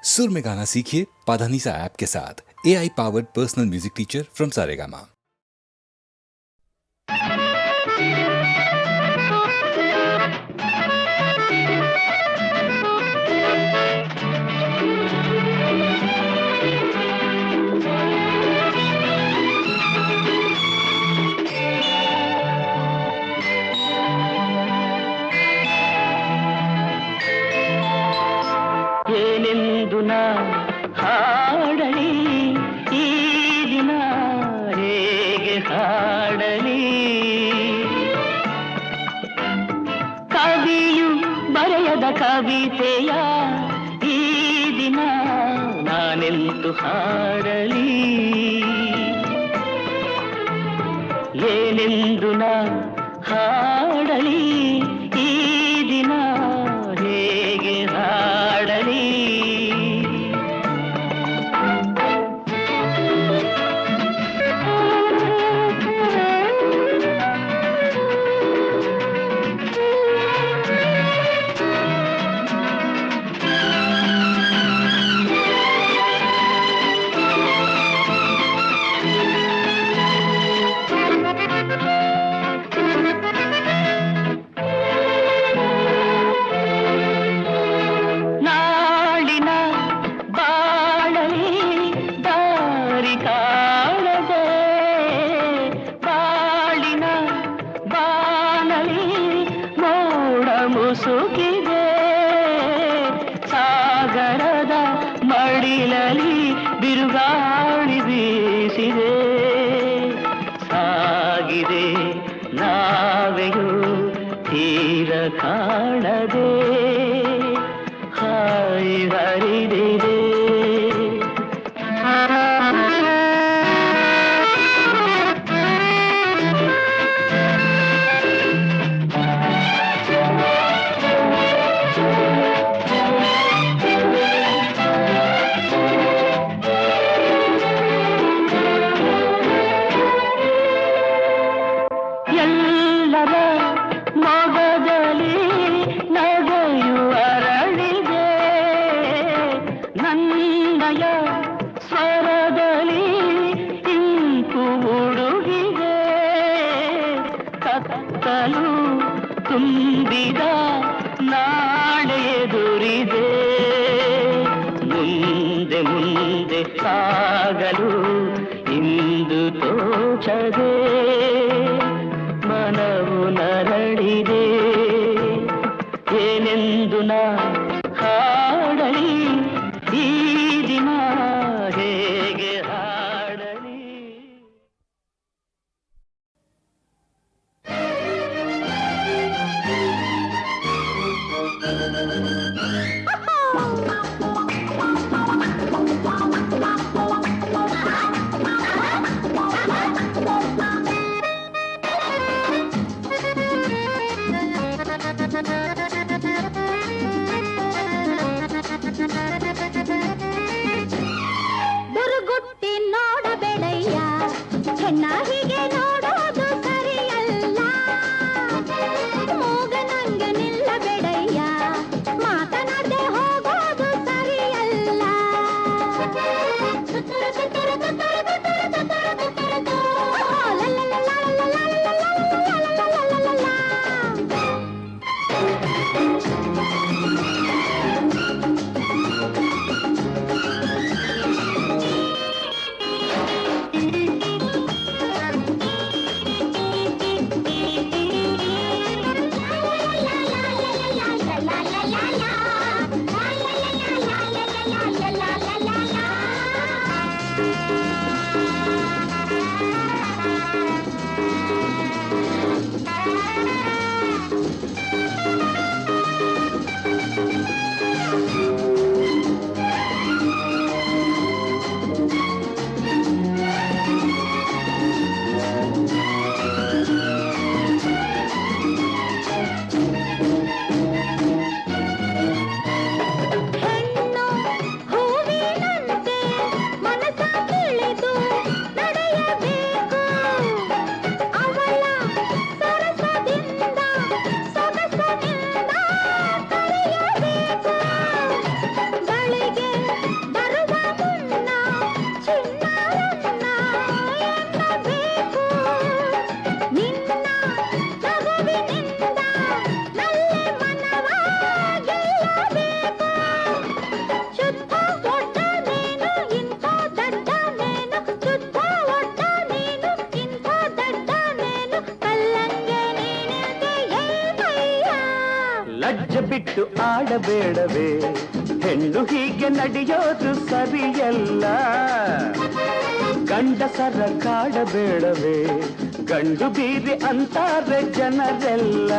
सुर में गाना सीखिए पाधानीसा ऐप के साथ। AI powered personal music teacher from Saregama. ಏನೆಂದು ನಾ ಹಾಡಲಿ ಈ ದಿನ ಹೇಗೆ ಹಾಡಲಿ ಕವಿಯು ಬರೆಯದ ಕವಿತೆಯ ಈ ದಿನ ನಾನೆಂದು ಹಾಡಲಿ ಏನೆಂದು ನಾ ಹಾಡಲಿ ಈ ದಿನ ಹೇಗೆ ಹಾಡಲಿ ನಾಳಿನ ಬಾಳಲಿ ದಾರಿ ಕಾಣದೆ ಬಾಳಿನ ಬಾನಲಿ ಮೋಡ ಮುಸುಕಿದೆ ಸಾಗರದ ಮಡಿಲಲಿ ಬಿರುಗಾಳಿ ಬೀಸಿದೆ ಸಾಗಿದೆ ನಾವೆಯು ತೀರ ಕಾಣದೆ ಹಾಯಿ ಹರಿದಿದೆ ಎಲ್ಲರ ಮೊಗದಲ್ಲಿ ನಗೆಯು ಅರಳಿದೆ ನನ್ನಯ ಸ್ವರದಲ್ಲಿ ಇಂಪು ಹುಡುಗಿದೆ ಕತ್ತಲು ತುಂಬಿದ ನಾಳೆ ಎದುರಿದೆ ಮುಂದೆ ಮುಂದೆ ಸಾಗಲು ಇಂದು ತೋಚದೆ ಮನವು ನರಳಿದೆ ಏನೆಂದು ನಾ ಹಾಡಲಿ ಈ ದಿನ ಹೇಗೆ ಹಾಡಲಿ ಕೆಟ್ಟು ಆಡಬೇಡವೇ ಹೆಣ್ಣು ಹೀಗೆ ನಡೆಯೋದು ಸರಿಯಲ್ಲ ಗಂಡಸರ ಕಾಡಬೇಡವೇ ಗಂಡು ಬೀರಿ ಅಂತಾರೆ ಜನರೆಲ್ಲ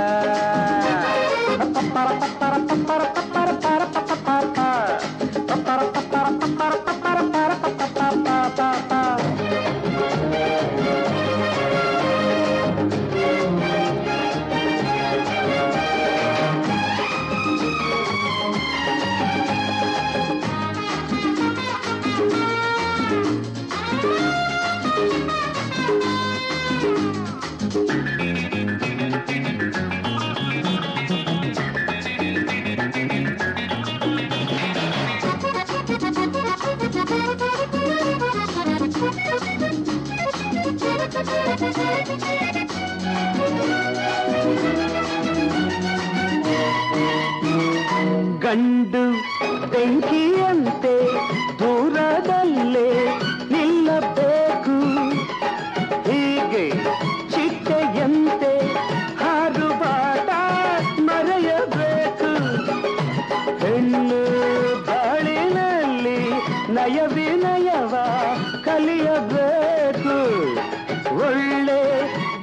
ಗಂಡು ಬೆಂಕಿಯಂತೆ ದೂರದಲ್ಲೇ ನಿಲ್ಲಬೇಕು ಹೀಗೆ ಚಿಟ್ಟೆಯಂತೆ ಹಾರುಬಾಟ ಮರೆಯಬೇಕು ಹೆಣ್ಣು ಬಾಳಿನಲ್ಲಿ ನಯ ವಿನಯವ ಕಲಿಯಬೇಕು ಒಳ್ಳೆ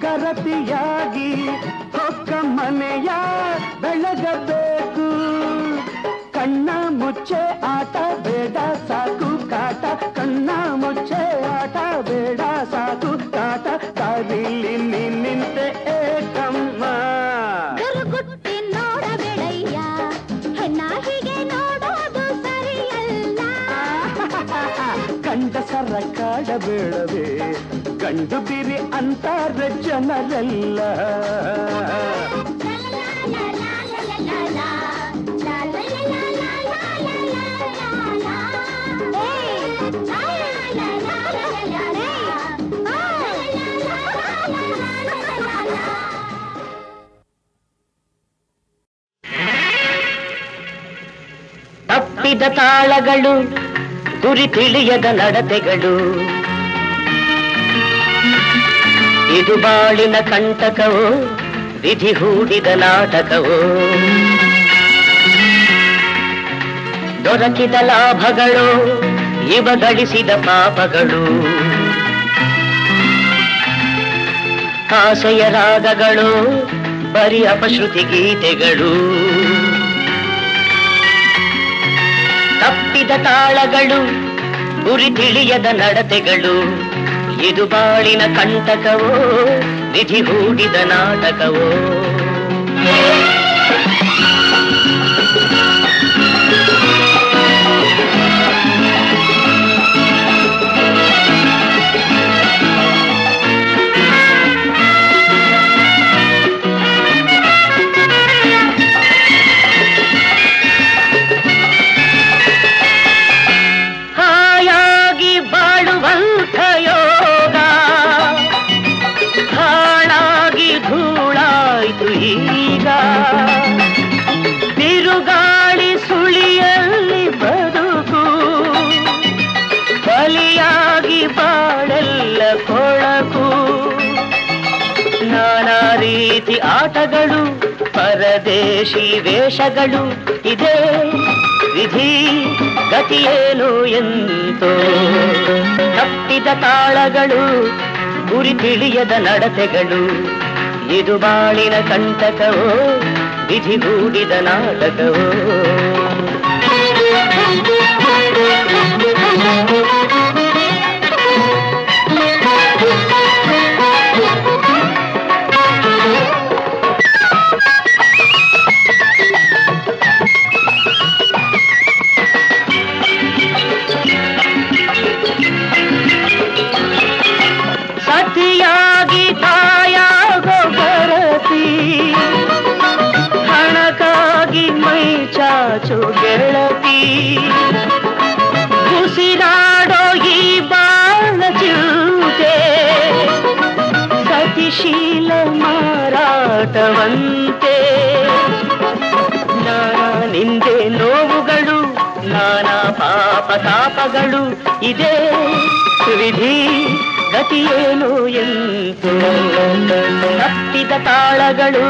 ಗರತಿಯಾಗಿ ಹೊಕ್ಕ ಮನೆಯ ಬೆಳಗಬೇಕು ಕಣ್ಣ ಮುಚ್ಚೆ ಆಟ ಬೇಡ ಸಾಕು ಕಾಟ ಕಣ್ಣ ಮುಚ್ಚೆ ಆಟ ಬೇಡ ಸಾಕು ಕಾಟ ದಾರಿಲಿ ನಿಂತೆ ಏಕಮ್ಮ ಗುರುಗುಟ್ಟಿ ನೋಡಬೇಡಯ್ಯ ಹೆಣ್ಣ ಹೀಗೆ ನೋಡೋದು ಸರಿಯಲ್ಲ ಗಂಡಸರ ಕಾಡಬೇಡವೇ ಗಂಡು ಬಿರಿ ಅಂತಾರೆ ಜನರೆಲ್ಲ ತಪ್ಪಿದ ತಾಳಗಳು ಗುರಿ ತಿಳಿಯದ ನಡತೆಗಳು ಇದು ಬಾಳಿನ ಕಂಟಕವೋ ವಿಧಿ ಹೂಡಿದ ನಾಟಕವೋ ದೊರಕಿದ ಲಾಭಗಳು ಇವ ಗಳಿಸಿದ ಪಾಪಗಳು ಆಸೆಯ ರಾಗಗಳು ಬರಿ ಅಪಶ್ರುತಿ ಗೀತೆಗಳು ತಪ್ಪಿದ ತಾಳಗಳು ಗುರಿ ತಿಳಿಯದ ನಡತೆಗಳು ಇದು ಬಾಳಿನ ಕಂಟಕವೋ ವಿಧಿ ಹೂಡಿದ ನಾಟಕವೋ ಬಿರುಗಾಳಿ ಸುಳಿಯಲ್ಲಿ ಬದುಕು ಬಲಿಯಾಗಿ ಬಾಳೆಲ್ಲ ಕೊಳಕು ನಾನಾ ರೀತಿ ಆಟಗಳು ಪರದೇಶಿ ವೇಷಗಳು ಇದೇ ವಿಧಿ ಗತಿಯೇನು ಎಂತೋ ತಪ್ಪಿದ ತಾಳಗಳು ಗುರಿ ತಿಳಿಯದ ನಡತೆಗಳು ಇದು ಬಾಳಿನ ಕಂಟಕವೋ ವಿಧಿ ಹೂಡಿದ ನಾಟಕವೋ ಸತಿಯಾಗಿ ತಾಯಾಗೋ ಬರತಿ ಹಣಕ್ಕಾಗಿ ಮೈ ಚಾಚು ಗೆಳತಿ ಉಸಿರಾಡೋ ಈ ಬಾಳ ಚಿಂತೆ ಸತಿಶೀಲ ಮಾರಾಟವಂತೆ ನಾನಾ ನಿಂದೆ ನೋವುಗಳು ನಾನಾ ಪಾಪ ತಾಪಗಳು ಇದೇ ವಿಧಿ ಗತಿಯೇನು ಎಂತೋ ತಪ್ಪಿದ ತಾಳಗಳು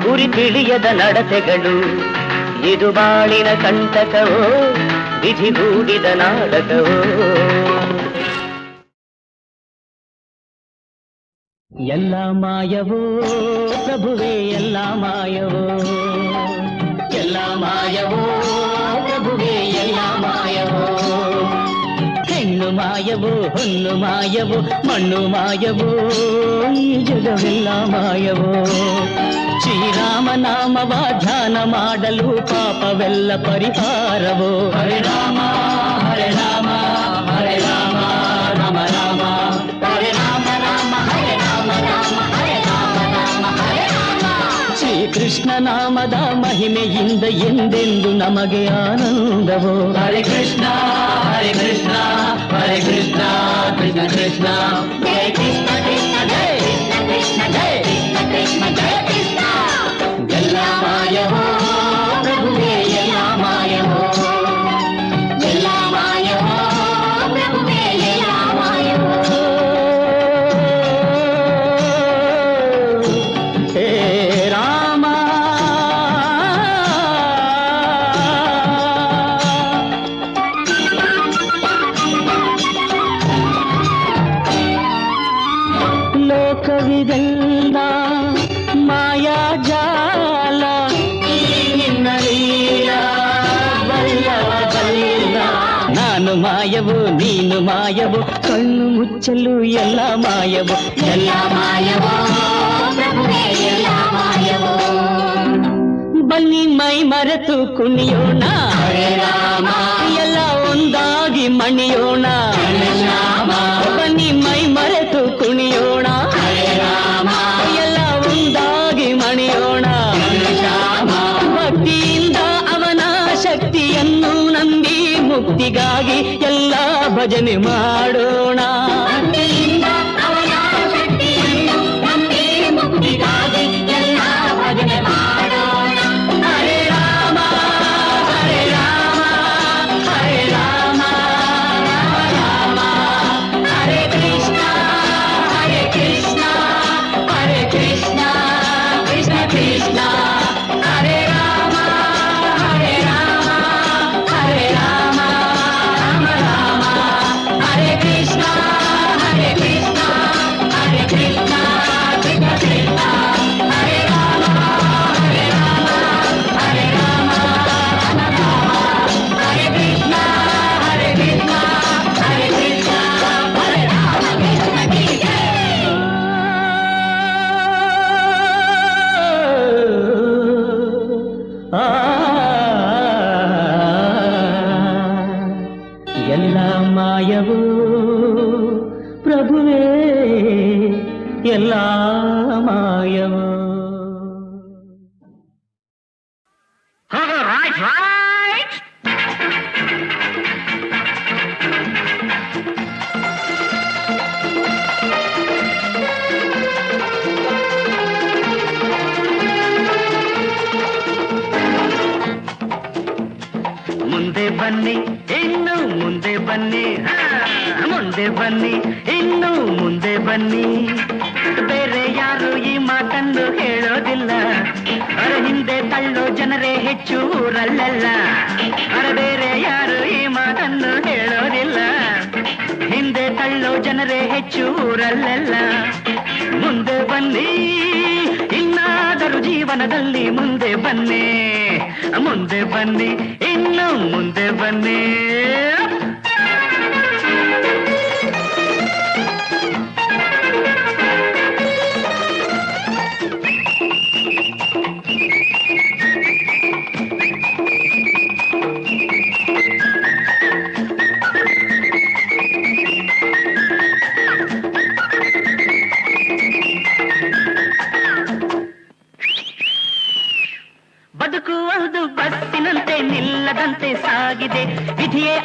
ಗುರಿ ತಿಳಿಯದ ನಡತೆಗಳು ಇದು ಬಾಳಿನ ಕಂಟಕವೋ ವಿಧಿಗೂಡಿದ ನಾಟಕವೋ. ಎಲ್ಲ ಮಾಯವೋ ಪ್ರಭುವೇ ಎಲ್ಲ ಮಾಯವೋ, ಎಲ್ಲ ಮಾಯವೋ ಪ್ರಭುವೇ ಎಲ್ಲ ಮಾಯವೋ. ಹೆಣ್ಣು ಮಾಯವೋ ಹೊನ್ನು ಮಾಯವೋ ಮಣ್ಣು ಮಾಯವೋ ಈ ಜಗವೆಲ್ಲ ಮಾಯವೋ. ಶ್ರೀರಾಮ ನಾಮವ ಧ್ಯಾನ ಮಾಡಲು ಪಾಪವೆಲ್ಲ ಪರಿಹಾರವೋ. ಹರೇ ರಾಮ ಹರೇ ರಾಮ ಹರೇ ರಾಮ ರಾಮ ರಾಮ ಹರೇ ರಾಮ ರಾಮ ಹರೇ ರಾಮ ರಾಮ ಹರೇ ರಾಮ ರಾಮ ಹರೇ ರಾಮ. ಶ್ರೀಕೃಷ್ಣ ನಾಮದ ಮಹಿಮೆಯಿಂದ ಎಂದೆಂದು ನಮಗೆ ಆನಂದವೋ. ಹರೇ ಕೃಷ್ಣ ಹರೇ ಕೃಷ್ಣ ಹರೇ ಕೃಷ್ಣ ಕೃಷ್ಣ ಕೃಷ್ಣ ಜಯ ಕೃಷ್ಣ ಕೃಷ್ಣ ಜಯ ಕೃಷ್ಣ ಜಯ ಕೃಷ್ಣ ಜಯ ಕೃಷ್ಣ. ಎಲ್ಲ ಮಾಯವೋ ಪ್ರಭುವೇ ಎಲ್ಲ ಮಾಯವೋ, ಎಲ್ಲ ಮಾಯವೋ ಪ್ರಭುವೇ ಎಲ್ಲ ಮಾಯವೋ. ಹೇ ರಾಮ ಲೋಕವಿದೆಲ್ಲ ಮಾಯಾಜಾಲ, ನಿನ್ನ ಲೀಲಾ ಬಲ್ಲವ ಬಲ್ಲ. ನಾನು ಮಾಯವೋ ನೀನು ಮಾಯವೋ ಕಣ್ಣು ಮುಚ್ಚಲು ಎಲ್ಲ ಮಾಯವೋ. ಎಲ್ಲ ಮಾಯವೋ ಪ್ರಭುವೇ ಎಲ್ಲ ಮಾಯವೋ. ಬನ್ನಿ ಮೈ ಮರೆತು ಕುಣಿಯೋಣ ಹರೇ ರಾಮ, ಎಲ್ಲ ಒಂದಾಗಿ ಮಣಿಯೋಣ ಶ್ಯಾಮ. ಬನ್ನಿ ಮೈ ಮರೆತು ಕುಣಿಯೋಣ ಹರೇ ರಾಮ, ಎಲ್ಲ ಒಂದಾಗಿ ಮಣಿಯೋಣ ಶ್ಯಾಮ. ಭಕ್ತಿಯಿಂದ ಅವನ ಶಕ್ತಿಯನ್ನು ನಂಬಿ ಮುಕ್ತಿಗಾಗಿ ಎಲ್ಲ ಭಜನೆ ಮಾಡೋಣ. ಭಕ್ತಿಯಿಂದ ಅವನ ಶಕ್ತಿಯನ್ನು ನಂಬಿ ಮುಕ್ತಿಗಾಗಿ ಎಲ್ಲ ಭಜನೆ ಮಾಡೋಣ. ಹರೇ ರಾಮ ಹರೇ ರಾಮ ಹರೇ ರಾಮ ರಾಮ ರಾಮ ಹರೇ ಕೃಷ್ಣ ಕೃಷ್ಣ ಕೃಷ್ಣ ಕೃಷ್ಣ ಹರೇ ರಾಮ ಹರೇ ರಾಮ ಹರೇ ರಾಮ ರಾಮ ರಾಮ ಹರೇ ಕೃಷ್ಣ ಕೃಷ್ಣ ಕೃಷ್ಣ ಕೃಷ್ಣ ಕೃಷ್ಣ ಹರೇ ರಾಮ ಹರೇ ರಾಮ ಹರೇ ರಾಮ ರಾಮ ರಾಮ ಹರೇ ಕೃಷ್ಣ ಹರೇ ಕೃಷ್ಣ ಹರೇ ರಾಮ ಕೃಷ್ಣ ಕೃಷ್ಣ. ಎಲ್ಲ ಮಾಯವೋ ಪ್ರಭುವೇ ಎಲ್ಲ ಮಾಯವೋ. ಮುಂದೆ ಬನ್ನಿ ಇನ್ನು ಮುಂದೆ ಬನ್ನಿ, ಮುಂದೆ ಬನ್ನಿ ಇನ್ನು ಮುಂದೆ ಬನ್ನಿ. ಬೇರೆ ಯಾರು ಈ ಮಾತನ್ನು ಹೇಳೋದಿಲ್ಲ, ಅರ ಹಿಂದೆ ತಳ್ಳೋ ಜನರೇ ಹೆಚ್ಚು ಊರಲ್ಲೆಲ್ಲ. ಅರ ಬೇರೆ ಯಾರು ಈ ಮಾತನ್ನು ಹೇಳೋದಿಲ್ಲ, ಹಿಂದೆ ತಳ್ಳೋ ಜನರೇ ಹೆಚ್ಚು ಊರಲ್ಲೆಲ್ಲ. ಮುಂದೆ ಬನ್ನಿ ಇನ್ನಾದರೂ ಜೀವನದಲ್ಲಿ ಮುಂದೆ ಬನ್ನಿ, ಮುಂದೆ ಬನ್ನಿ ಇನ್ನು ಮುಂದೆ ಬನ್ನಿ. ಬದುಕುವುದು ಬಸ್ಸಿನಂತೆ ನಿಲ್ಲದಂತೆ ಸಾಗಿದೆ,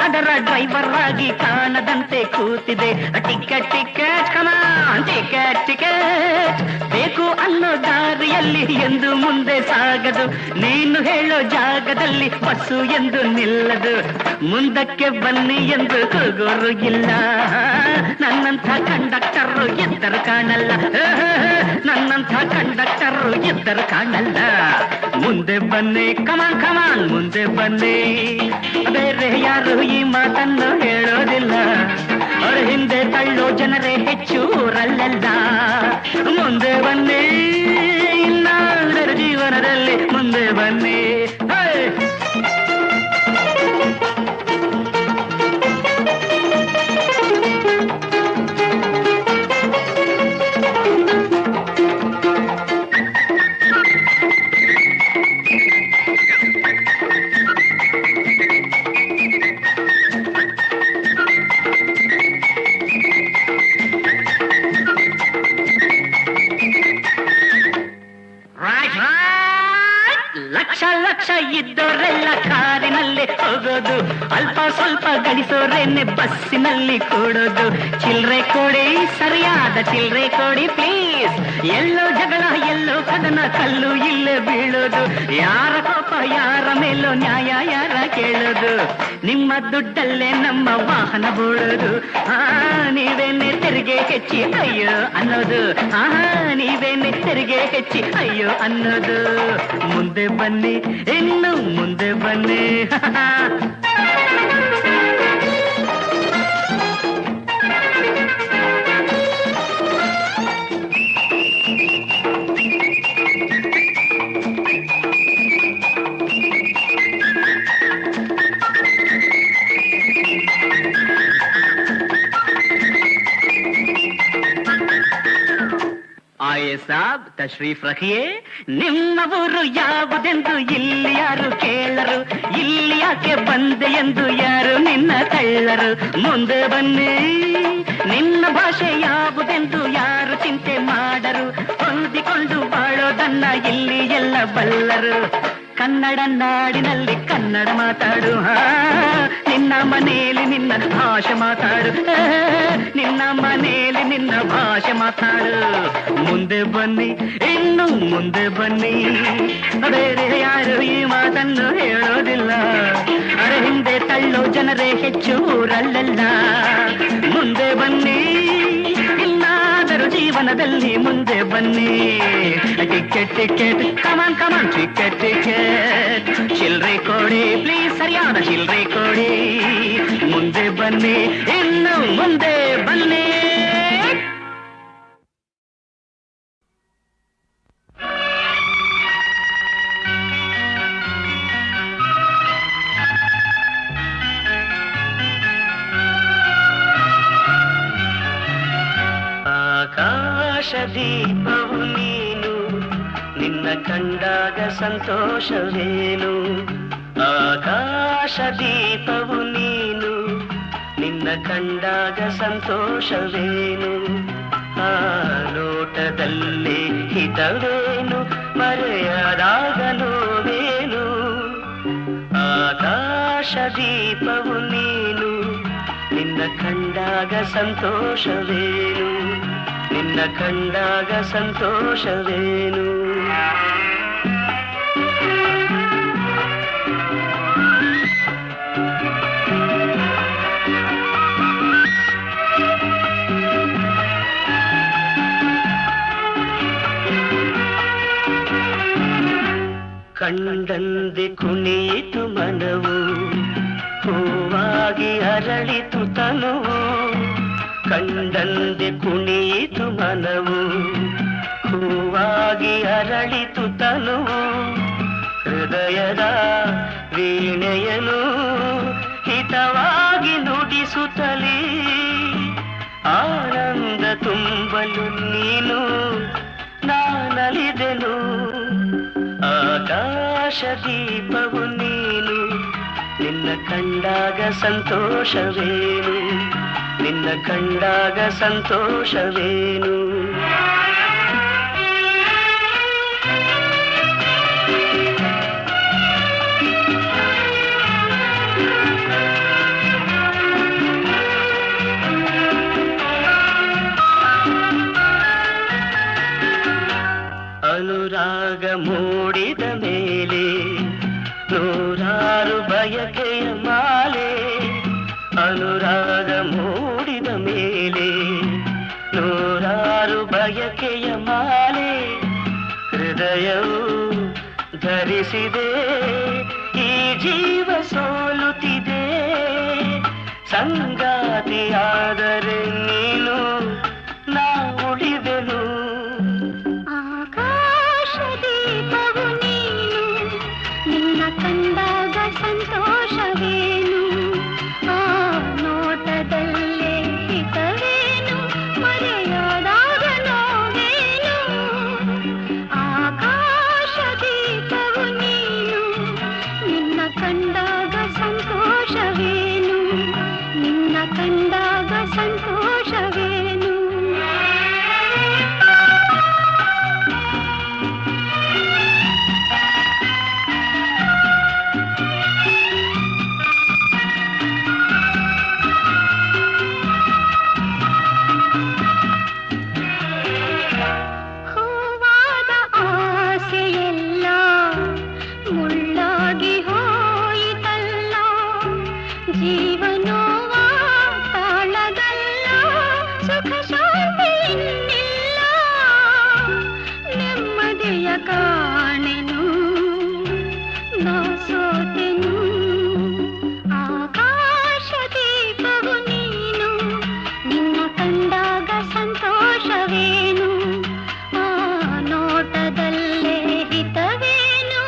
ಅದರ ಡ್ರೈವರ್ ಆಗಿ ಕಾಣದಂತೆ ಕೂತಿದೆ. ಟಿಕೆಟ್ ಟಿಕೆಟ್ ಕಮಾನ್ ಟಿಕೆಟ್ ಟಿಕೆಟ್ ಬೇಕು ಅನ್ನೋ ದಾರಿಯಲ್ಲಿ ಎಂದು ಮುಂದೆ ಸಾಗದು. ನೀನು ಹೇಳೋ ಜಾಗದಲ್ಲಿ ಬಸ್ಸು ಎಂದು ನಿಲ್ಲದು. ಮುಂದಕ್ಕೆ ಬನ್ನಿ ಎಂದು ಕೂಗೋರು ಇಲ್ಲ. ನನ್ನಂಥ ಕಂಡಕ್ಟರು ಎದ್ದರು ಕಾಣಲ್ಲ. ನನ್ನಂಥ ಕಂಡಕ್ಟರು ಎದ್ದರು ಕಾಣಲ್ಲ. ಮುಂದೆ ಬನ್ನಿ ಕಮಾನ್ ಕಮಾನ್ ಮುಂದೆ ಬನ್ನಿ. ಬೇರೆ ಯಾರು ಈ ಮಾತನ್ನು ಹೇಳೋದಿಲ್ಲ. ಅವರ ಹಿಂದೆ ತಳ್ಳೋ ಜನರೇ ಹೆಚ್ಚು ಊರಲ್ಲೆಲ್ಲ. ಮುಂದೆ ಬನ್ನಿ ಇನ್ನಾದರ ಜೀವನದಲ್ಲಿ ಮುಂದೆ ಬನ್ನಿ. ಲಕ್ಷ ಲಕ್ಷ ಇದ್ದೋರೆಲ್ಲ ಕಾರಿನಲ್ಲಿ ಹೋಗೋದು. ಅಲ್ಪ ಸ್ವಲ್ಪ ಗಳಿಸೋರೇನೆ ಬಸ್ಸಿನಲ್ಲಿ ಕೂಡೋದು. ಚಿಲ್ರೆ ಕೊಡಿ ಸರಿಯಾದ ಚಿಲ್ರೆ ಕೊಡಿ ಪ್ಲೀಸ್. ಎಲ್ಲೋ ಜಗಳ ಎಲ್ಲೋ ಕದನ ಕಲ್ಲು ಇಲ್ಲೇ ಬೀಳೋದು. ಯಾರ ಕೋಪ ಯಾರ ಮೇಲೋ ನ್ಯಾಯ ಯಾರ ಕೇಳೋದು. ನಿಮ್ಮ ದುಡ್ಡಲ್ಲೇ ನಮ್ಮ ವಾಹನ ಬೋಳೋದು. ನೀವೇನೆ ತೆರಿಗೆ ಹೆಚ್ಚಿ ಅಯ್ಯೋ ಅನ್ನೋದು. ನೀವೇನೆ ತೆರಿಗೆ ಹೆಚ್ಚಿ ಅಯ್ಯೋ ಅನ್ನೋದು. ಮುಂದೆ ಬನ್ನಿ ಇನ್ನು ಮುಂದೆ ಬನ್ನಿ. ಆಯೇ ಸಾಬ್ ತಶ್ರೀಫ್ ರಖಿಯೇ. ನಿಮ್ಮ ಊರು ಯಾವುದೆಂದು ಇಲ್ಲಿ ಯಾರು ಕೇಳರು. ಇಲ್ಲಿ ಯಾಕೆ ಬಂದೆ ಎಂದು ಯಾರು ನಿನ್ನ ತಳ್ಳರು. ಮುಂದೆ ಬನ್ನಿ ನಿನ್ನ ಭಾಷೆ ಯಾವುದೆಂದು ಯಾರು ಚಿಂತೆ ಮಾಡರು. ಹೊಂದಿಕೊಂಡು ಬಾಳೋದನ್ನ ಇಲ್ಲಿ ಎಲ್ಲ ಬಲ್ಲರು. ಕನ್ನಡ ನಾಡಿನಲ್ಲಿ ಕನ್ನಡ ಮಾತಾಡು. ನಿನ್ನ ಮನೆಯಲ್ಲಿ ನಿನ್ನ ಭಾಷೆ ಮಾತಾಡು. ನಿನ್ನ ಮನೆಯಲ್ಲಿ ನಿನ್ನ ಭಾಷೆ ಮಾತಾಡು. ಮುಂದೆ ಬನ್ನಿ ಇನ್ನು ಮುಂದೆ ಬನ್ನಿ. ಬೇರೆ ಯಾರು ಈ ಮಾತನ್ನು ಹೇಳೋದಿಲ್ಲ. ಅರೆ ಹಿಂದೆ ತಳ್ಳೋ ಜನರೇ ಹೆಚ್ಚು ಊರಲ್ಲೆಲ್ಲ. ಮುಂದೆ ಬನ್ನಿ ಇನ್ನಾದರೂ ಜೀವನದಲ್ಲಿ ಮುಂದೆ ಬನ್ನಿ. ಟಿಕೆಟ್ ಟಿಕೆಟ್ ಕಮಾನ್ ಕಮಾನ್ ಟಿಕೆಟ್ ಟಿಕೆಟ್ ಚಿಲ್ರೆ ಕೊಡಿ ಪ್ಲೀಸ್ ಸರಿಯಾದ ಚಿಲ್ರೆ ಕೊಡಿ. ಮುಂದೆ ಬನ್ನಿ ಇನ್ನು ಮುಂದೆ ಬನ್ನಿ. ಆಕಾಶ ದೀಪವು ನೀನು ನಿನ್ನ ಕಂಡಾಗ ಸಂತೋಷವೇನು. ಆಕಾಶ ದೀಪವು ನೀನು ನಿನ್ನ ಕಂಡಾಗ ಸಂತೋಷವೇನು. ಆ ನೋಟದಲ್ಲಿ ಹಿತವೇನು ಮರೆಯದಾಗ ನೋವೇನು. ಆಕಾಶ ದೀಪವು ನೀನು ನಿನ್ನ ಕಂಡಾಗ ಸಂತೋಷವೇನು. ನಿನ್ನ ಕಂಡಾಗ ಸಂತೋಷವೇನು. ಕಂಡಂದೆ ಕುಣಿಯಿತು ಮನವು ಹೂವಾಗಿ ಅರಳಿತು ತನುವು. ಕಂಡಂದೆ ಕುಣಿಯಿತು ಮನವು ಹೂವಾಗಿ ಅರಳಿತು ತನುವು. ಹೃದಯದ ವೀಣೆಯನು ಹಿತವಾಗಿ ನುಡಿಸುತ್ತಲೇ ಆನಂದ ತುಂಬಲು ನೀನು ನಾನಲಿದೆನು. ಆಕಾಶ ದೀಪವು ನೀನು ನಿನ್ನ ಕಂಡಾಗ ಸಂತೋಷವೇನು. ನಿನ್ನ ಕಂಡಾಗ ಸಂತೋಷವೇನು. ಸೋಲಿಸಿದೆ ಈ ಜೀವ ಸೋಲುತ್ತಿದೆ ಸಂಗಾತಿಯಾದರೆ ನೀನು ನಾ ಉಳಿವೆನು ಆಕಾಶ ದೀಪವು ನೀನು ನಿನ್ನ ಕಂಡಾಗ ಸಂತೋಷವೇನು ಆ ನೋಟದಲ್ಲೇ ಹಿತವೇನು ಮರೆಯಾದಾಗ ನೋವೇನು ಆಕಾಶ ದೀಪವು ನೀನು ನಿನ್ನ ಕಂಡಾಗ ಸಂತೋಷವೇನು ನಿನ್ನ ಕಂಡಾಗ ಸಂತೋಷವೇನು ಹೂವಾದ ಆಸೆಯೆಲ್ಲ ಮುಳ್ಳಾಗಿ ಹೋಯಿತಲ್ಲ ಜೀವನೋವ ತಾಳದಲ್ಲ ಸುಖ ಶಾಂತಿ ಇನ್ನಿಲ್ಲ ನೆಮ್ಮದಿಯ ಕಾಣೆನು ನಾ ಸೋತೆನು ಆಕಾಶ ದೀಪವು ನೀನು ನಿನ್ನ ಕಂಡಾಗ ಸಂತೋಷವೇನು ಆ ನೋಟದಲ್ಲೇ ಹಿತವೇನು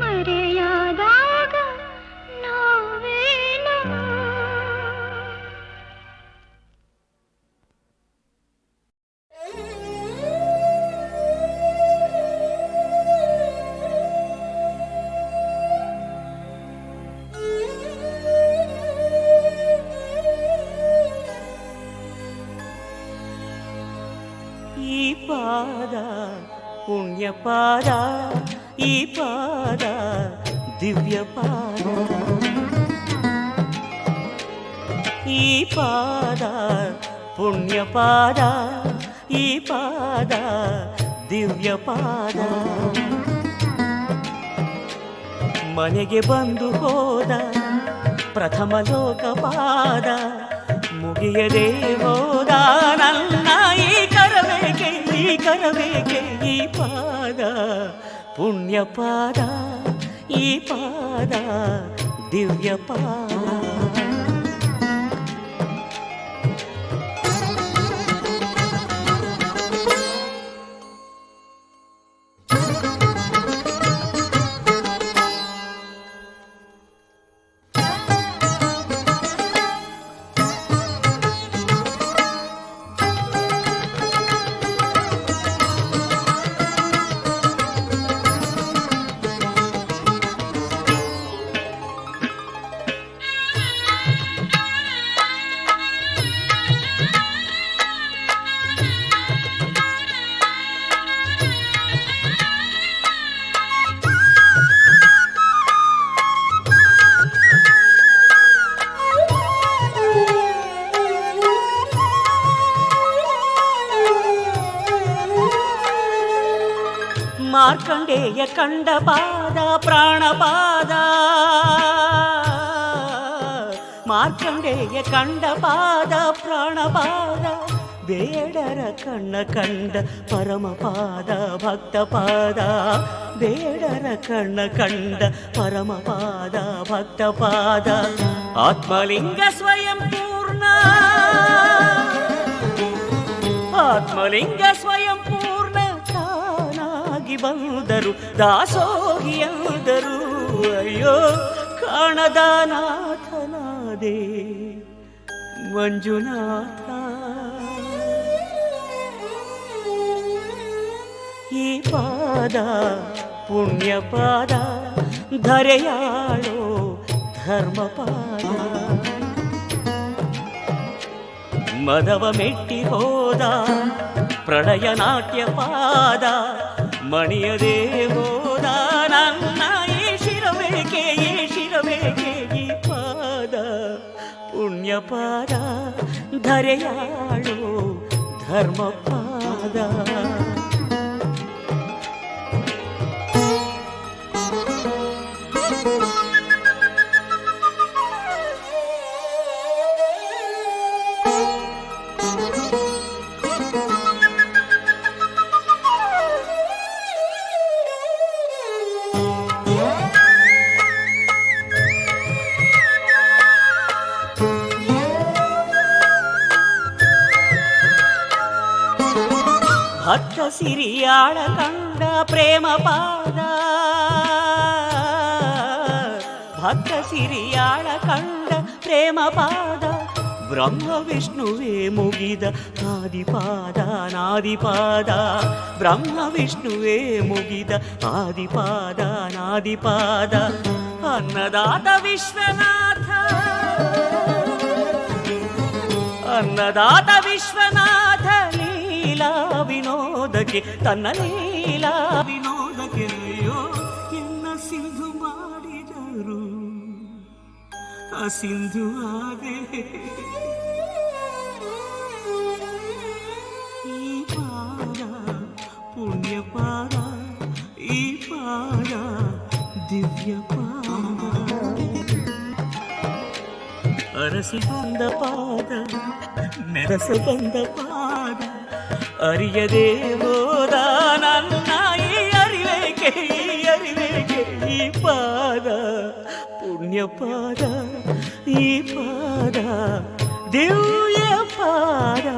ಮರೆಯಾದಾಗ ನೋವೇನು ಈ ಪಾದ ಪುಣ್ಯ ಪಾದ ಈ ಪಾದ ದಿವ್ಯ ಪಾದ ಈ ಪಾದ ಪುಣ್ಯ ಪಾದ ಈ ಪಾದ ದಿವ್ಯ ಪಾದ ಮನೆಗೆ ಬಂದು ಹೋದ ಪ್ರಥಮ ಲೋಕಪಾದ ಮುಗಿಯದೆ ಹೋದ ನನ್ನ ಈ ಕರಬೇಕೆ ಈ ಪಾದ ಪುಣ್ಯ ಪಾದ ಈ ಪಾದ ದಿವ್ಯ ಪಾದ ಮಾರ್ಕಂಡೇಯ ಕಂಡ ಪಾದ ಪ್ರಾಣಪಾದ ಮಾರ್ಕಂಡೇಯ ಕಂಡ ಪಾದ ಪ್ರಾಣಪಾದ ಬೇಡರ ಕಣ್ಣ ಕಂಡ ಪರಮಪಾದ ಭಕ್ತಪಾದ ಬೇಡರ ಕಣ್ಣ ಕಂಡ ಪರಮಪಾದ ಭಕ್ತಪಾದ ಆತ್ಮಲಿಂಗ ಸ್ವಯಂ ಪೂರ್ಣ ಆತ್ಮಲಿಂಗ ಸ್ವಯಂ ಪೂರ್ಣ ತಾನಾಗಿ ಬಂದರು ದಾಸೋಹಿಯಾದರು ಅಯ್ಯೋ ಕಾಣದ ನಾಥನಾದೆ ಮಂಜುನಾಥ ಈ ಪಾದ ಪುಣ್ಯ ಪಾದ ಧರೆಯಾಳೋ ಧರ್ಮಪಾದ ಮದವ ಮೆಟ್ಟಿ ಹೋದ ಪ್ರಳಯ ನಾಟ್ಯ ಪಾದ ಮಣಿಯದೇ ಹೋದ ನನ್ನ ಈ ಶಿರಬೇಕೆ ಈ ಪಾದ ಪುಣ್ಯ ಪಾದ ಧರೆಯಾಳೋ ಧರ್ಮಪಾದ ಭಕ್ತ ಸಿರಿಯಾಳ ಕಂಡ ಪ್ರೇಮ ಪಾದ, ಭಕ್ತ ಸಿರಿಯಾಳ ಕಂಡ ಪ್ರೇಮ ಪಾದ, ಬ್ರಹ್ಮ ವಿಷ್ಣುವೇ ಮುಗಿದ ಆದಿಪಾದ ನಾದಿಪಾದ, ಬ್ರಹ್ಮ ವಿಷ್ಣುವೇ ಮುಗಿದ ಆದಿಪಾದ ನಾದಿಪಾದ. ಅನ್ನದಾತ ವಿಶ್ವನಾಥ, ಅನ್ನದಾತ ವಿಶ್ವನಾಥ ಲೀಲಾ ವಿನೋದಕ್ಕೆ, ತನ್ನ ಲೀಲಾ ವಿನೋದಕ್ಕೆ ಅಯ್ಯೋ ಎನ್ನ ಸಿಂಧು ಮಾಡಿದರು ಆ ಸಿಂಧು ಆದೆ. ಈ ಪಾದ ಪುಣ್ಯ ಪಾದ, ಈ ಪಾದ ದಿವ್ಯ ಪಾದ, ಅರಸಿ ಬಂದ ಪಾದ, ನೆರಸ ಬಂದ ಪಾದ, ಅರಿಯದೇ ಹೋದ ನನ್ನ ಈ ಅರಿವೇಕೆ, ಈ ಅರಿವೇಕೆ, ಈ ಪಾದ ಪುಣ್ಯ ಪಾದ, ಈ ಪಾದ ದಿವ್ಯ ಪಾದ.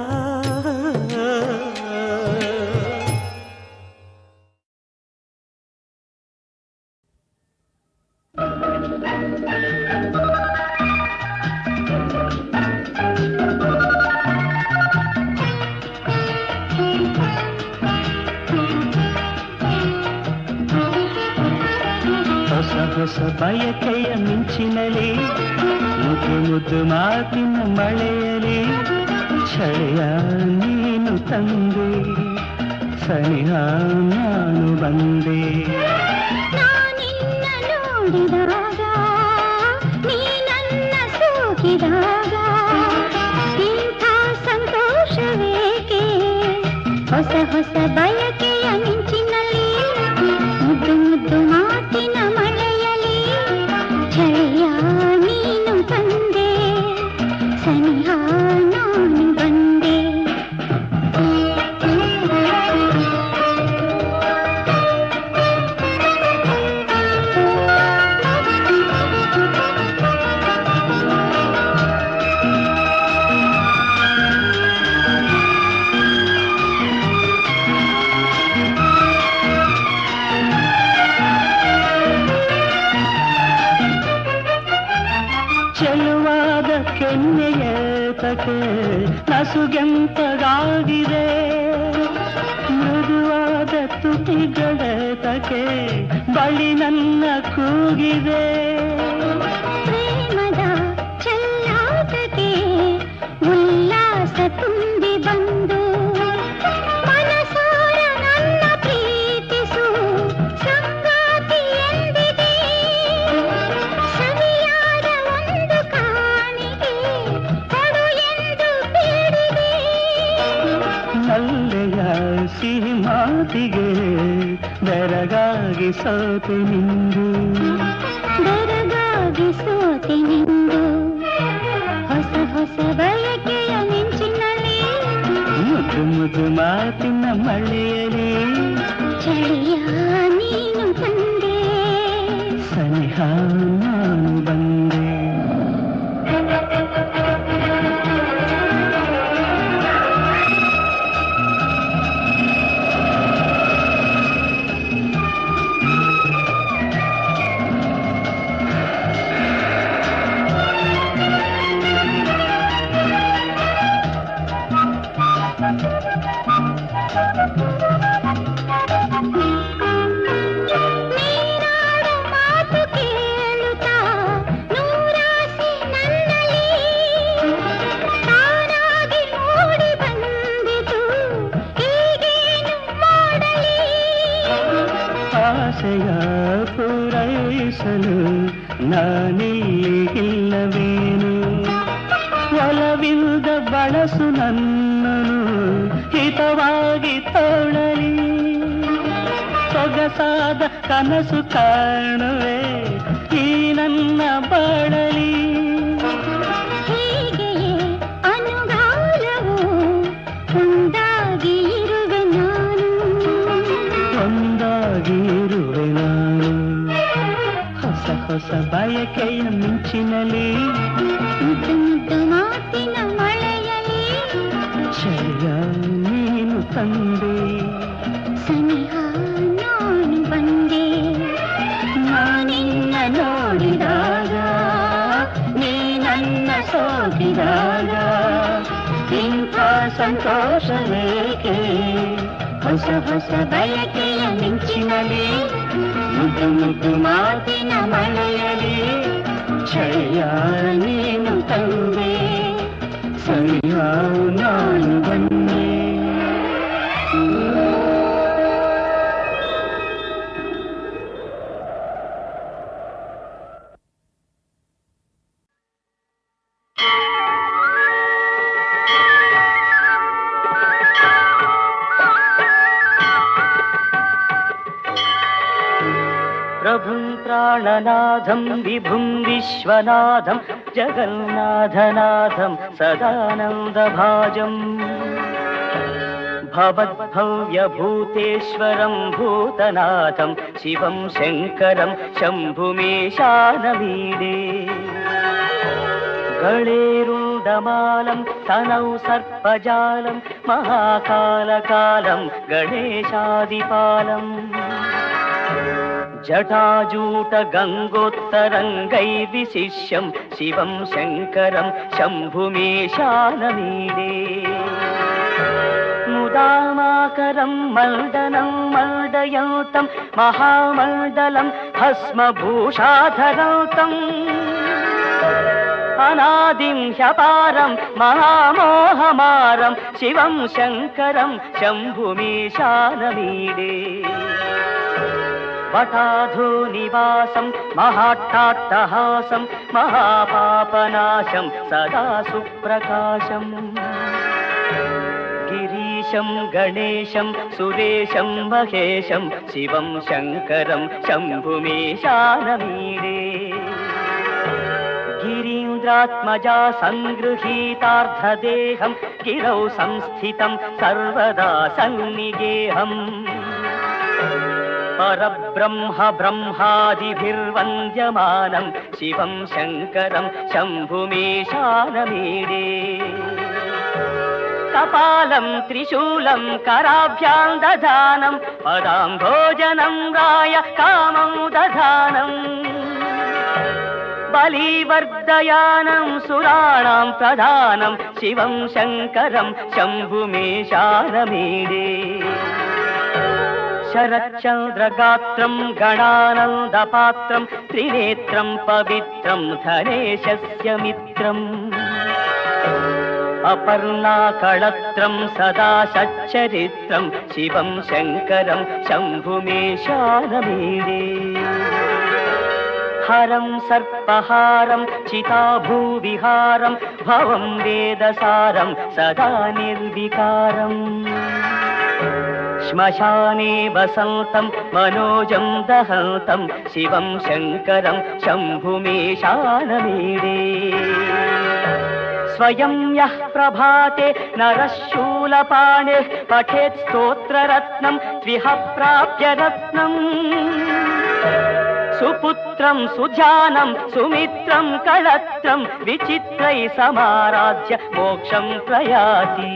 ಹೊಸ ಹೊಸ ಬಯಕೆಯ ಮಿಂಚಿನಲಿ, ಮುದ್ದು ಮುದ್ದು ಮಾತಿನ ಮಳೆಯಲಿ, ಛಳೆಯ ನೀನು ತಂದೆ, ಸನಿಹ ನಾನು ಬಂದೆ. ನಾನಿನ್ನ ನೋಡಿದಾಗ, ನೀ ನನ್ನ ಸೋಕಿದಾಗ, ಇಂಥ ಸಂತೋಷವೇಕೆ? ಹೊಸ ಹೊಸ ಬಯಕೆಯ ಮಿಂಚಿನಲ್ಲಿ, ಮುದ್ದು ಮುದ್ದು ಮಾತಿನ ಮಳೆಯಲಿ, ಛಳೆಯ ನೀನು ತಂದೆ, ಸನಿಹ ನಾನು ಬಂದೆ. ಚೆಲುವಾದ ಕೆನ್ನೆಯೇತಕ್ಕೆ ನಸುಗೆಂಪಗಾಗಿದೆ, ಮೃದುವಾದ ತುಟಿಗಳೇತಕ್ಕೆ ಬಳಿ ನನ್ನ ಕೂಗಿದೆ. ಪ್ರೇಮದ ಚೆಲ್ಲಾಟಕ್ಕೆ ಉಲ್ಲಾಸ ತುಂಬಿ ಬಂದು, ಮನಸಾರ ನನ್ನ ಪ್ರೀತಿಸು ಸಂಗಾತಿ ಎಂದಿದೆ. ಸವಿಯಾದ ಒಂದು ಕಾಣಿಕೆ ಕೊಡು ಎಂದು ಬೇಡಿದೆ. ನಲ್ಲೆಯ ಸಿಹಿ ಮಾತಿಗೆ ಬೆರಗಾಗಿ ಸೋತೆ ನಿಂದು, ಬೆರಗಾಗಿ ಸೋತೆ ನಿಂದು. ಹೊಸ ಹೊಸ ಬಯಕೆಯ ಮಿಂಚಿನಲ್ಲಿ, ಮುದ್ದು ಮುದ್ದು ಮಾತಿನ ಮಳೆಯಲಿ, ಚಳಿಯ ನೀನು ತಂದೆ, ಸನಿಹ ನಾನು ಬಂದೆ. ನೀನಾಡ ಮಾತು ಕೇಳುತ್ತಾ ನೂರಾಸೆ ನನ್ನಲ್ಲಿ ತಾನಾಗಿ ಮೂಡಿ ಬಂದಿತು, ಹೀಗೇನು ಮಾಡಲಿ? ಆಸೆಯ ಪೂರೈಸಲು ನಾನಿಲ್ಲಿ ಇಲ್ಲವೇನು? ಒಲವಿಲ್ಲದ ಬಳಸು ನನ್ನನು ಹಿತವಾಗಿ ತೋಳಲಿ, ಸೊಗಸಾದ ಕನಸು ಕಾಣುವೆ ಈ ನನ್ನ ಬಾಳಲಿ. ಹೀಗೆಯೇ ಅನುಗಾಲವು ಒಂದಾಗಿ ಇರುವೆ ನಾನು, ಒಂದಾಗಿ ಇರುವೆ ನಾನು. ಹೊಸ ಹೊಸ ಬಯಕೆಯ ಮಿಂಚಿನಲಿ, ಮುದ್ದು ಮುದ್ದು ಮಾತಿನ ಮಳೆಯಲಿ, ಛಳೆಯ ನೀನು ತಂದೆ, ನಿನ್ನ ಸೋಕಿದಾಗ ಇಂಥ ಸಂತೋಷವೇಕೆ ಹೊಸ ಹೊಸ ಬಯಕೆಯ ಮಿಂಚಿನಲಿ ಮುದ್ದು ಮುದ್ದು ಮಾತಿನ ಮಳೆಯಲಿ ಕ್ಷಯ ನೀನು ತಂದೆ ಸರಿಯ ನಾನು ಬಂದೆ प्रभुं प्राणनाथं विभुं विश्वनाथं जगन्नाथनाथं सदानन्दभाजम् भवद्भव्यभूतेश्वरं भूतनाथं शिवं शङ्करं शम्भुमेशानमीडे गणेरुण्डमालं तनौ सर्पजालं महाकालकालं गणेशादिपालम् जटाजूट गंगोत्तरंगै विशिष्यं शिवं शंकरं शंभुमेशानमीडे मुदामाकरं मर्दनं मर्दयन्तं महामण्डलं भस्मभूषाधरन्तं अनादिं ह्यपारं महामोहमारं शिवं शंकरं शंभुमेशानमीडे वटाधूनिवासं महाट्टाट्टहासं महापापनाशं सदा सुप्रकाशं गिरीशं गणेशं सुरेशं महेशं शिवं शंकरं शंभुमेशानमीडे गिरीन्द्रात्मजा संगृहीतार्धदेहं गिरौ संस्थितं सर्वदा सन्निगेहम् परब्रह्म ब्रह्मादिभिर्वन्द्यमानं शिवं शंकरं शंभुमेशानमीडे कपालं त्रिशूलं कराभ्यां दधानं पदाम्भोजनं राय कामं दधानं बलिवर्धयानं सुराणां प्रधानं शिवं शंकरं शंभुमेशानमीडे शरच्चन्द्रगात्रं गणानन्दपात्रं त्रिनेत्रं पवित्रं धनेशस्य मित्रम् अपर्णाकळत्रं सदा सच्चरित्रं शिवं शंकरं शंभुमेशानमीडे हरं सर्पहारं चिताभूविहारं भवं वेदसारं सदा निर्विकारम् श्मशाने वसन्तं मनोजं दहन्तं शिवं शंकरं शंभुमेशानमीडे स्वयं यः प्रभाते नरः शूलपाणिः पठेत् स्तोत्ररत्नं त्विह प्राप्य रत्नम् सुपुत्रं सुजानं सुमित्रं कळत्रं विचित्रैः समाराध्य मोक्षं प्रयाति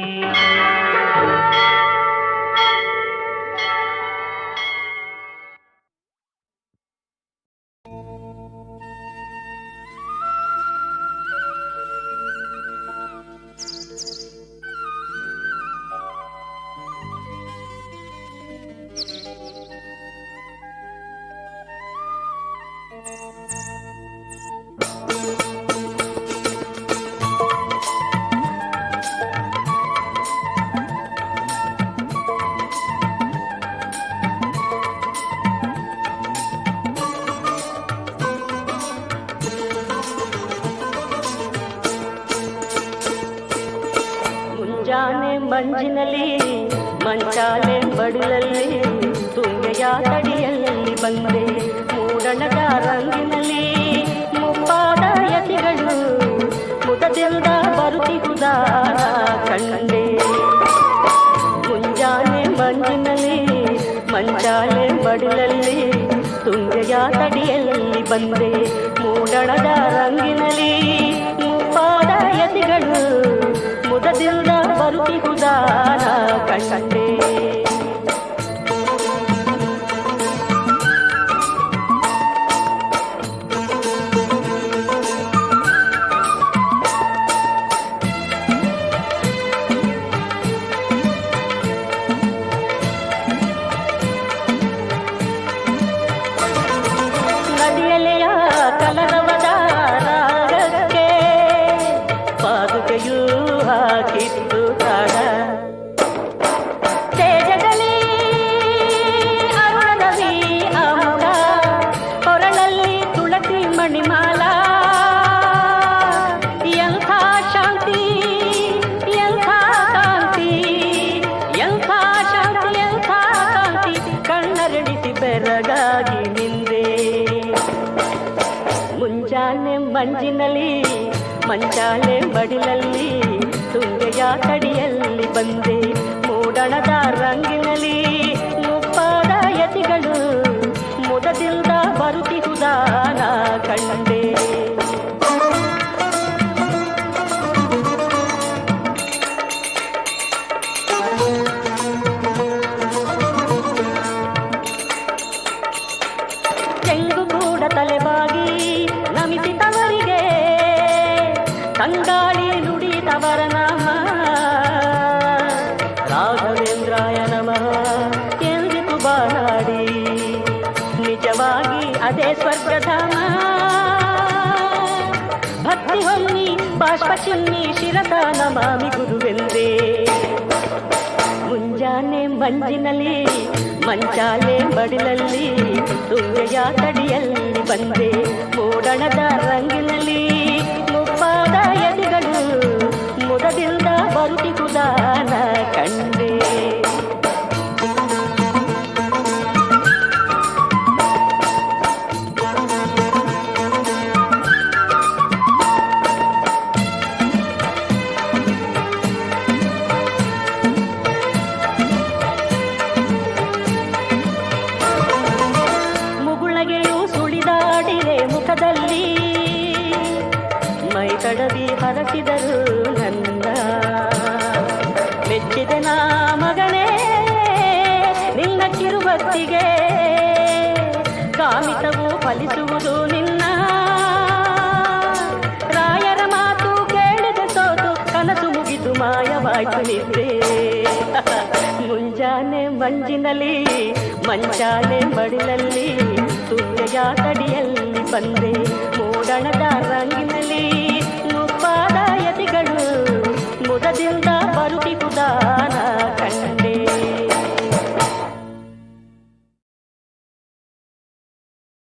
ಮಂಜಿನಲ್ಲಿ ಮಂಚಾಲೆ ಬಡಿಲಲ್ಲಿ ತುಂಗೆಯ ತಡಿಯಲ್ಲಿ ಬಂದೆ ಮೂಡಣದ ರಂಗಿನಲ್ಲಿ ಮುಪ್ಪಾದ ಯತಿಗಳು ಮುದದಿಂದ ಬರುತ್ತಿರುವುದ ಕಂಡೆ ಮುಂಜಾನೆ ಮಂಜಿನಲ್ಲಿ ಮಂಚಾಲೆ ಬಡಿಲಲ್ಲಿ ತುಂಗೆಯ ತಡಿಯಲ್ಲಿ ಬಂದೆ ಮೂಡಣದ ರಂಗಿನಲ್ಲಿ ಮುಪ್ಪಾದ ಯತಿಗಳು ಮುದದಿಂದ ಬರುತ್ತಿರುವುದ ಕಂಡೆ ಮಂಚಾಲೆ ಮಡಿಲಲ್ಲಿ ತುಂಗೆಯ ತಡಿಯಲ್ಲಿ ಬಂದೆ ಮೂಡಣದ ರಂಗಿನಲ್ಲಿ ಮುಪ್ಪಾದ ಯತಿಗಳು ಮುದದಿಂದ ಬರುತ್ತಿರುವುದಾನ ಕಂಡೆ ಚೆಂಗು ಕೂಡ ತಲೆಬಾಗಿ ನಮಿಸಿದವರಿಗೆ ತಂಗಾಳಿ ನುಡಿದವರ ನಾಮ ರಾಘವೇಂದ್ರಾಯ ನಮಃ ಎಂದಿತು ಬಾನಾಡಿ ನಿಜವಾಗಿ ಅದೇ ಸ್ವರ್ಗಧಾಮ ಭಕ್ತಿ ಹೊನ್ನಿ ಬಾಷ್ಪ ಚಿನ್ನಿ ಶಿರತ ನಮಾಮಿ ಗುರುವೆಂದೇ ಮುಂಜಾನೆ ಮಂಜಿನಲ್ಲಿ ಮಂಚಾಲೆ ಮಡಿಲಲ್ಲಿ ತುಂಗೆಯ ತಡಿಯಲ್ಲಿ ಬಂದೆ ಮೂಡಣದ ರಂಗಿನಲ್ಲಿ ಮುಪ್ಪಾದ ಎದೆಗಳು ಮುದದಿಂದ ಬರುತ್ತಿರುವುದಾನ ಕಂಡೆ ಮುಖದಲ್ಲಿ ಮೈ ತಡವಿ ಹರಸಿದರು ನನ್ನ ಮೆಚ್ಚಿದೆ ನಾ ಮಗನೇ ನಿನ್ನ ಕಿರುಭಕ್ತಿಗೆ ಕಾಮಿತವು ಫಲಿಸುವುದು ನಿನ್ನ ರಾಯರ ಮಾತು ಕೇಳಿದ ಸೋತು ಕನಸು ಮುಗಿದು ಮಾಯವಾಯ್ತು ನಿದ್ದೆ ಮುಂಜಾನೆ ಮಂಜಿನಲ್ಲಿ ಮಂಚಾಲೆ ಮಡಿಲಲ್ಲಿ ತುಂಗೆಯ ತಡಿಯಲ್ಲಿ ಬಂದೆ ಮೂಡಣದ ರಂಗಿನಲ್ಲಿ